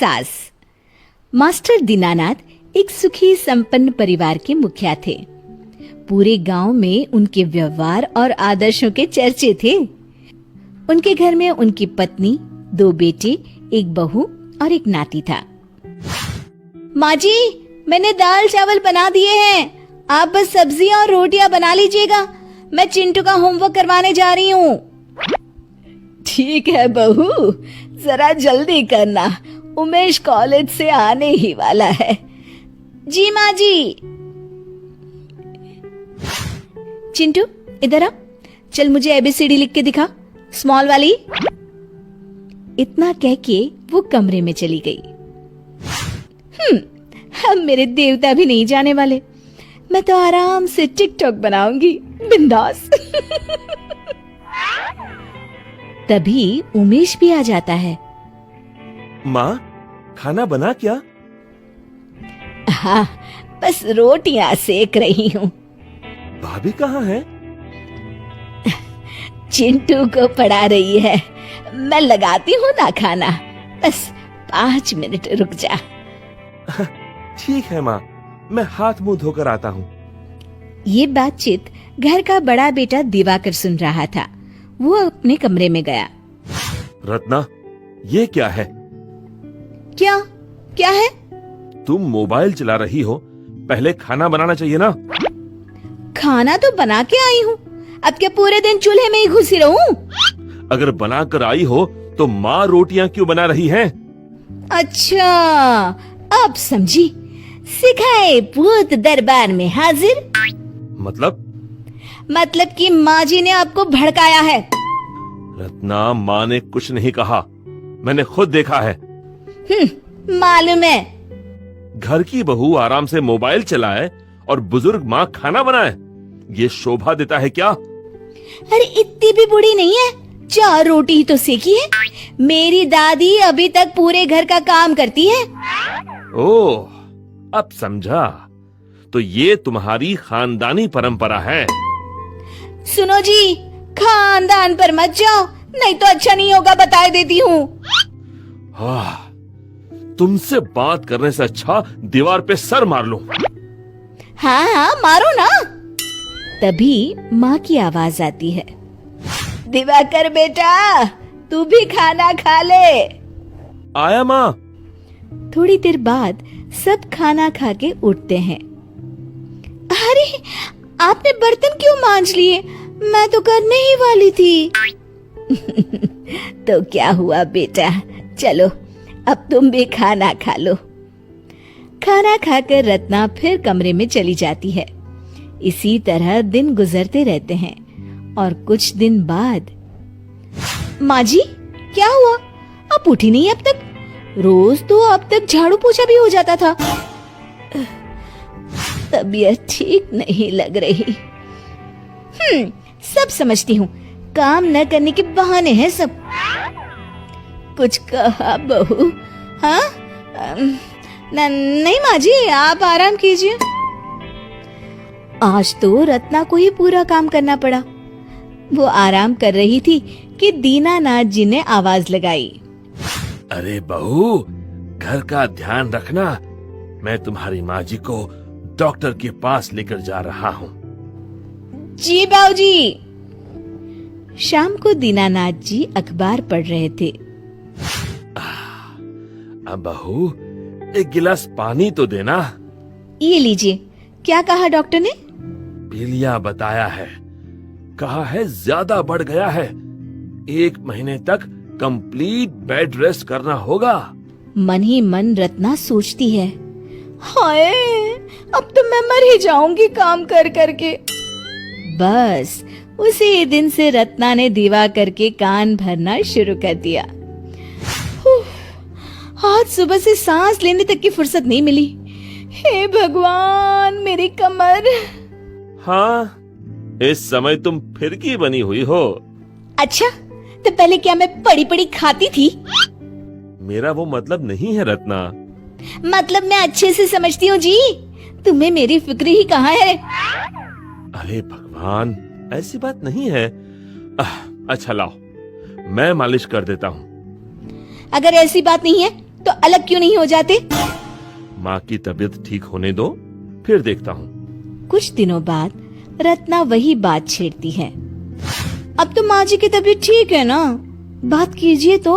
सास। मास्टर दीनानाथ एक सुखी संपन्न परिवार के मुखिया थे। पूरे गांव में उनके व्यवहार और आदर्शों के चर्चे थे। उनके घर में उनकी पत्नी, 2 बेटे, एक बहू और एक नाती था। माँ जी, मैंने दाल चावल बना दिए हैं, आप बस सब्जी और रोटियां बना लीजिएगा। मैं चिंटू का होमवर्क करवाने जा रही हूँ। ठीक है बहू, जरा जल्दी करना, उमेश कॉलेज से आने ही वाला है। जी माँ जी। चिंटू इधर आ, चल मुझे एबीसीडी लिख के दिखा, स्मॉल वाली। इतना कह के वो कमरे में चली गई। अब मेरे देवता भी नहीं जाने वाले, मैं तो आराम से टिकटॉक बनाऊंगी, बिंदास। तभी उमेश भी आ जाता है। माँ, खाना बना क्या? हाँ, बस रोटियां सेक रही हूँ। भाभी कहाँ है? चिंटू को पढ़ा रही है, मैं लगाती हूँ ना खाना, बस 5 मिनट रुक जा। ठीक है माँ, मैं हाथ मुंह धोकर आता हूँ। ये बातचीत घर का बड़ा बेटा दिवाकर सुन रहा था। वो अपने कमरे में गया। रत्ना, ये क्या है? क्या क्या है? तुम मोबाइल चला रही हो, पहले खाना बनाना चाहिए ना। खाना तो बना के आई हूँ, अब क्या पूरे दिन चूल्हे में ही घुसी रहूं? अगर बना कर आई हो तो माँ रोटियां क्यों बना रही हैं? अच्छा, अब समझी। सिखाए पूत दरबार में हाजिर। मतलब कि माँ जी ने आपको भड़काया है। रत्ना, माँ ने कुछ नहीं कहा, मैंने खुद देखा है। मालूम है। घर की बहू आराम से मोबाइल चलाए और बुजुर्ग माँ खाना बनाए, ये शोभा देता है क्या? अरे इतनी भी बुरी नहीं है, 4 रोटी ही तो सेकी है। मेरी दादी अभी तक पूरे घर का काम करती है। ओह, अब समझा, तो ये तुम्हारी खानदानी परंपरा है। सुनो जी, खानदान पर मत जाओ, नहीं तो अच्छा नहीं होगा, बता देती हूँ। तुमसे बात करने से अच्छा दीवार पे सर मार लूं। हाँ, मारो ना। तभी माँ की आवाज आती है। दिवाकर बेटा, तू भी खाना खा ले। आया माँ। थोड़ी देर बाद सब खाना खा के उठते हैं। अरे, आपने बर्तन क्यों मांज लिए? मैं तो करने ही वाली थी। तो क्या हुआ बेटा, चलो अब तुम भी खाना खा लो। खाना खाकर रत्ना फिर कमरे में चली जाती है। इसी तरह दिन गुजरते रहते हैं और कुछ दिन बाद। माँ जी, क्या हुआ? आप उठी नहीं अब तक? रोज तो अब तक झाड़ू पोछा भी हो जाता था। तबीयत ठीक नहीं लग रही। सब समझती हूँ, काम न करने के बहाने हैं सब। कुछ कहा बहू? हाँ? नहीं माँ जी, आप आराम कीजिए। आज तो रत्ना को ही पूरा काम करना पड़ा। वो आराम कर रही थी कि दीनानाथ जी ने आवाज लगाई। अरे बहू, घर का ध्यान रखना, मैं तुम्हारी माँ जी को डॉक्टर के पास लेकर जा रहा हूँ। जी बाबूजी। शाम को दीनानाथ जी अखबार पढ़ रहे थे। अब बहू, एक गिलास पानी तो देना। ये लीजिए। क्या कहा डॉक्टर ने? पीलिया बताया है, कहा है ज्यादा बढ़ गया है, 1 महीने तक कंप्लीट बेड रेस्ट करना होगा। मन ही मन रत्ना सोचती है, हाय, अब तो मैं मर ही जाऊंगी काम कर करके। बस उसी दिन से रत्ना ने दिवाकर के कान भरना शुरू कर दिया। आज सुबह से सांस लेने तक की फुर्सत नहीं मिली। हे भगवान, मेरी कमर। हाँ, इस समय तुम फिरकी बनी हुई हो। अच्छा, तो पहले क्या मैं पड़ी पड़ी खाती थी? मेरा वो मतलब नहीं है रत्ना। मतलब मैं अच्छे से समझती हूँ जी, तुम्हें मेरी फिक्र ही कहाँ है। अरे भगवान, ऐसी बात नहीं है। अच्छा लाओ, मैं मालिश कर देता हूँ। अगर ऐसी बात नहीं है तो अलग क्यों नहीं हो जाते? माँ की तबीयत ठीक होने दो, फिर देखता हूँ। कुछ दिनों बाद रत्ना वही बात छेड़ती है। अब तो माँ जी की तबीयत ठीक है ना, बात कीजिए तो।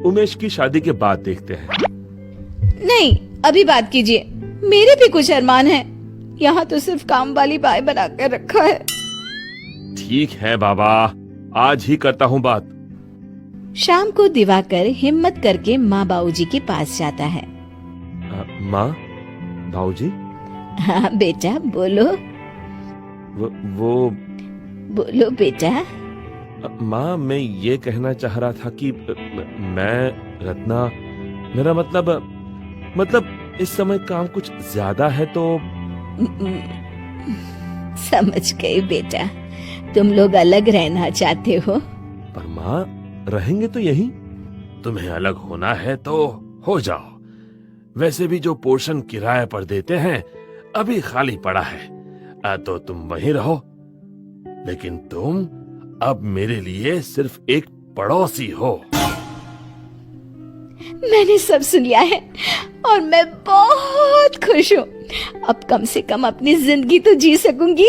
उमेश की शादी के बाद देखते हैं। नहीं, अभी बात कीजिए, मेरे भी कुछ अरमान हैं। यहाँ तो सिर्फ काम वाली बाई बना कर रखा है। ठीक है बाबा, आज ही करता हूँ बात। शाम को दिवाकर हिम्मत करके माँ बाबूजी के पास जाता है। माँ, बाबूजी। हाँ बेटा, बोलो। वो बोलो बेटा। माँ, मैं ये कहना चाह रहा था कि मैं रत्ना, मेरा मतलब इस समय काम कुछ ज्यादा है तो। समझ गई बेटा, तुम लोग अलग रहना चाहते हो। पर माँ, रहेंगे तो यहीं। तुम्हें अलग होना है तो हो जाओ। वैसे भी जो पोर्शन किराए पर देते हैं अभी खाली पड़ा है, तो तुम वहीं रहो। लेकिन तुम अब मेरे लिए सिर्फ एक पड़ोसी हो। मैंने सब सुन लिया है और मैं बहुत खुश हूँ। अब कम से कम अपनी जिंदगी तो जी सकूंगी।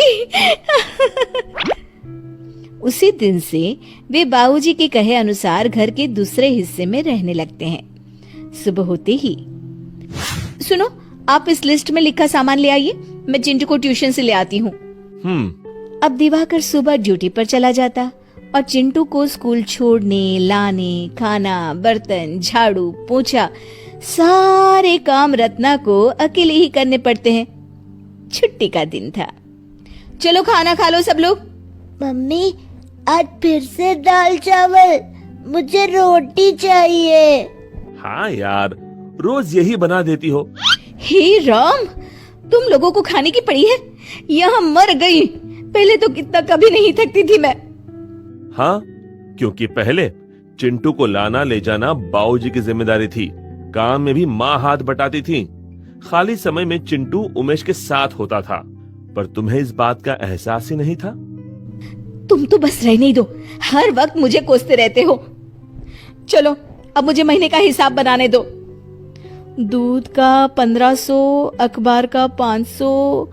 उसी दिन से वे बाबूजी के कहे अनुसार घर के दूसरे हिस्से में रहने लगते हैं। सुबह होते ही, सुनो, आप इस लिस्ट में लिखा सामान ले आइए, मैं चिंटू को ट्यूशन से ले आती हूँ। अब दिवाकर सुबह ड्यूटी पर चला जाता और चिंटू को स्कूल छोड़ने, लाने, खाना, बर्तन, झाड़ू, पोछा, सारे काम रत्ना को अकेले ही करने पड़ते हैं। छुट्टी का दिन था। चलो खाना खा लो सब लोग। मम्मी, आज फिर से दाल चावल, मुझे रोटी चाहिए। हाँ यार, रोज यही बना देती हो। हे राम, तुम लोगों को खाने की पड़ी है। यहाँ मर गई। पहले तो कितना कभी नहीं थकती थी मैं। हाँ, क्योंकि पहले चिंटू को लाना ले जाना बाबूजी की जिम्मेदारी थी। काम में भी माँ हाथ बटाती थी। खाली समय में चिंटू उमेश के साथ होता था, पर तुम्हें इस बात का एहसास ही नहीं था। तुम तो बस रहने दो, हर वक्त मुझे कोसते रहते हो। चलो अब मुझे महीने का हिसाब बनाने दो। दूध का 1500, अखबार का 500,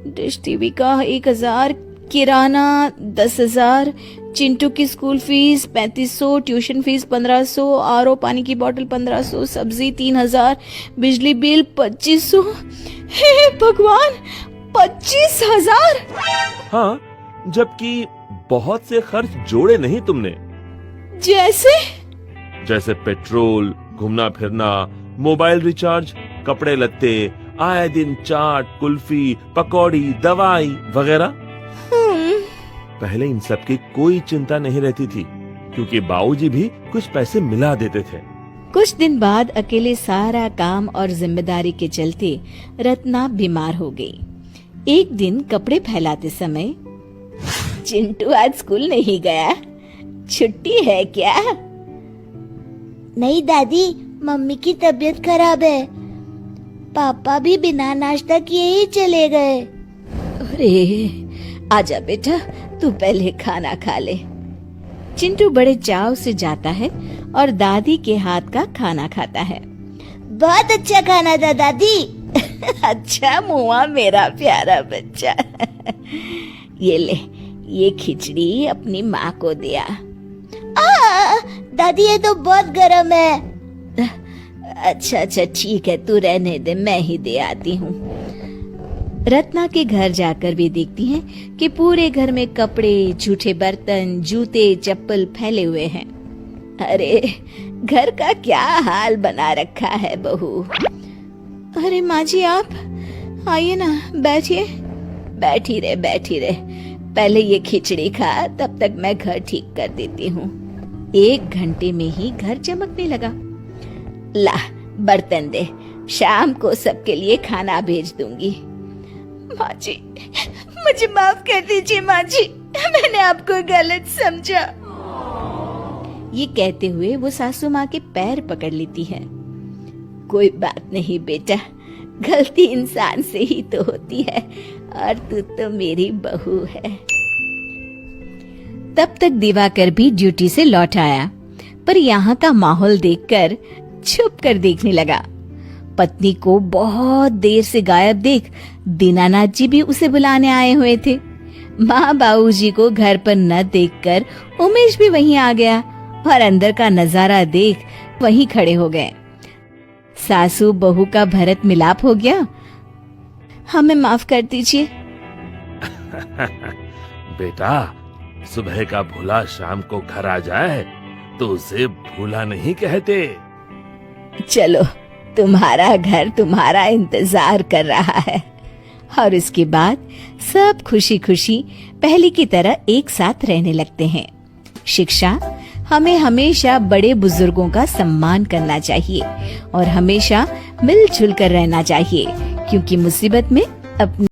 डिश टीवी का 1000, किराना 10,000, चिंटू की school fees 3500, tuition fees 1500, RO पानी की बोतल 1500, सब्जी 3000, बिजली बिल 2500। हे भगवान, 25,000! हाँ, जबकि बहुत से खर्च जोड़े नहीं तुमने। जैसे पेट्रोल, घूमना फिरना, मोबाइल रिचार्ज, कपड़े लत्ते, आए दिन चाट, कुल्फी, पकौड़ी, दवाई वगैरह। पहले इन सब की कोई चिंता नहीं रहती थी, क्योंकि बाबूजी भी कुछ पैसे मिला देते थे। कुछ दिन बाद अकेले सारा काम और जिम्मेदारी के चलते रत्ना बीमार हो गई। एक दिन कपड़े फैलाते समय, चिंटू आज स्कूल नहीं गया, छुट्टी है क्या? नहीं दादी, मम्मी की तबीयत खराब है। पापा भी बिना नाश्ता किए ही चले गए। अरे आजा बेटा, तू पहले खाना खा ले। चिंटू बड़े चाव से जाता है और दादी के हाथ का खाना खाता है। बहुत अच्छा खाना था दादी। अच्छा मुआ मेरा प्यारा बच्चा। ये ले, ये खिचड़ी अपनी माँ को दिया। दादी ये तो बहुत गर्म है। अच्छा ठीक है, तू रहने दे, मैं ही दे आती हूँ। रत्ना के घर जाकर भी देखती हैं कि पूरे घर में कपड़े, जूठे बर्तन, जूते, चप्पल फैले हुए हैं। अरे घर का क्या हाल बना रखा है बहू। अरे माँ जी, आप आइए ना, बैठिए। बैठी रहे, पहले ये खिचड़ी खा, तब तक मैं घर ठीक कर देती हूँ। 1 घंटे में ही घर चमकने लगा। ला बर्तन दे, शाम को सबके लिए खाना भेज दूंगी। माँ जी, मुझे माफ कर दीजिए माँ जी, मैंने आपको गलत समझा। ये कहते हुए वो सासू माँ के पैर पकड़ लेती है। कोई बात नहीं बेटा, गलती इंसान से ही तो होती है, और तू तो मेरी बहू है। तब तक दिवाकर भी ड्यूटी से लौट आया। पर यहाँ का माहौल देखकर छुप कर देखने लगा। पत्नी को बहुत देर से गायब देख दीनानाथ जी भी उसे बुलाने आए हुए थे। माँ बाबूजी को घर पर न देखकर उमेश भी वहीं आ गया और अंदर का नजारा देख वहीं खड़े हो गए। सासू बहू का भरत मिलाप हो गया। हमें माफ कर दीजिए। बेटा, सुबह का भूला शाम को घर आ जाए तो उसे भूला नहीं कहते। चलो, तुम्हारा घर तुम्हारा इंतजार कर रहा है। और उसके बाद सब खुशी खुशी पहले की तरह एक साथ रहने लगते हैं। शिक्षा: हमें हमेशा बड़े बुजुर्गों का सम्मान करना चाहिए और हमेशा मिलजुल कर रहना चाहिए, क्योंकि मुसीबत में अपनी